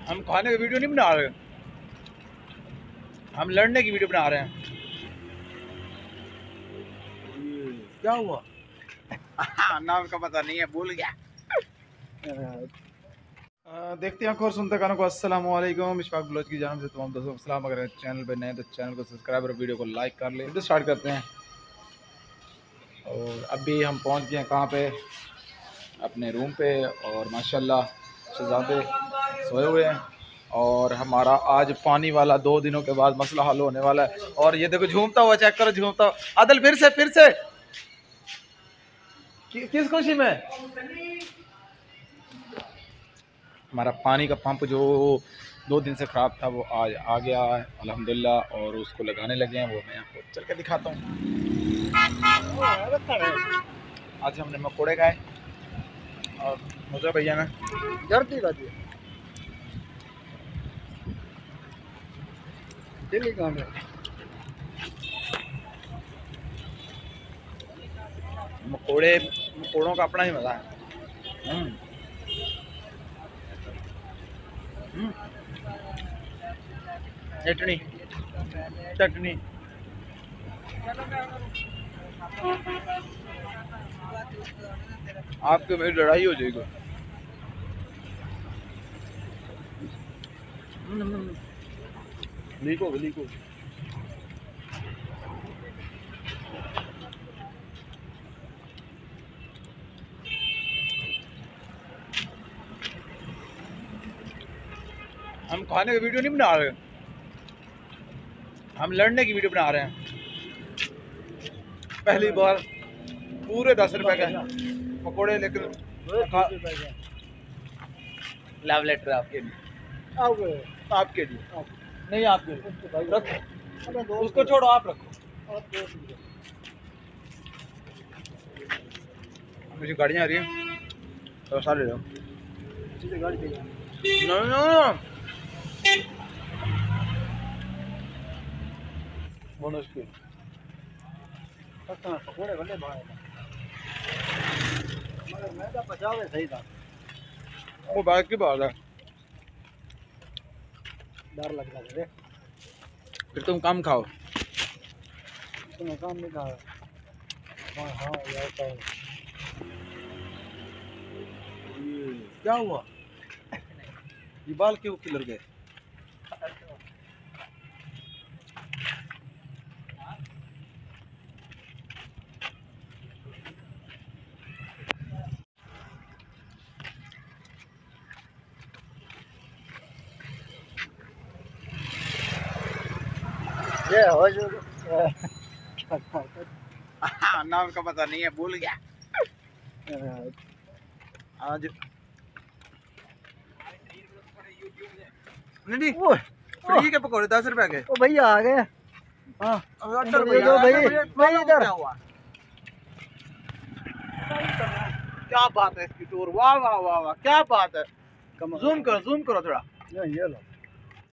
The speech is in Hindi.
हम खाने की वीडियो नहीं बना रहे, हम लड़ने की वीडियो बना रहे हैं। क्या हुआ? नाम का पता नहीं है, भूल गया। देखते हैं और सुनते कानों को अस्सलाम वालेकुम। इशफाक ब्लॉग की जानिब से तमाम दोस्तों को सलाम। अगर चैनल पे नए तो चैनल को सब्सक्राइब और वीडियो को लाइक कर ले। तो स्टार्ट करते हैं। और अभी हम पहुंच गए हैं कहाँ पे, अपने रूम पे। और माशाल्लाह शहजादे सोए हुए हैं। और हमारा आज पानी वाला 2 दिनों के बाद मसला हल होने वाला है। और ये देखो झूमता हुआ, चेक करो झूमता हुआ। आदिल फिर से किस खुशी में? हमारा पानी का पंप जो 2 दिन से ख़राब था वो आज आ गया है अल्हम्दुलिल्लाह। और उसको लगाने लगे हैं, वो मैं आपको चल के दिखाता हूँ। आज हमने मकोड़े खाए और मुझे भैया ने जर्दी बाजी दिल्ली कहाँ है? मकोड़ों का अपना ही मज़ा है। चटनी चटनी आपके मेरी लड़ाई हो जाएगी। लीक हो। हम खाने की वीडियो नहीं बना रहे, हम लड़ने की वीडियो बना रहे हैं। पहली बार पूरे 10 रुपए के पकोड़े लेकर लव लेटर आपके लिए, आपके लिए नहीं, आपके लिए रखो, उसको छोड़ो, आप रखो। मुझे गाड़ियाँ आ रही हैं तो सारे लो। नहीं पकौड़े बड़े भाई मैं तो पचावे सही था। वो बाइक की बात है, डर लग रहा है। फिर तुम कम खाओ। तुम्हें काम नहीं कहा। हाँ यार तो क्या हुआ? ये बाल क्यों खिलर गए? ये हो जो नाम का पता नहीं है, भूल गया। आज नहीं फ्री के पकौड़े 10 रुपए के। ओ भैया आ गए। हाँ भाई इधर क्या बात है इसकी टूर, वाह वाह वाह वाह, क्या बात है। जूम करो थोड़ा। ये लो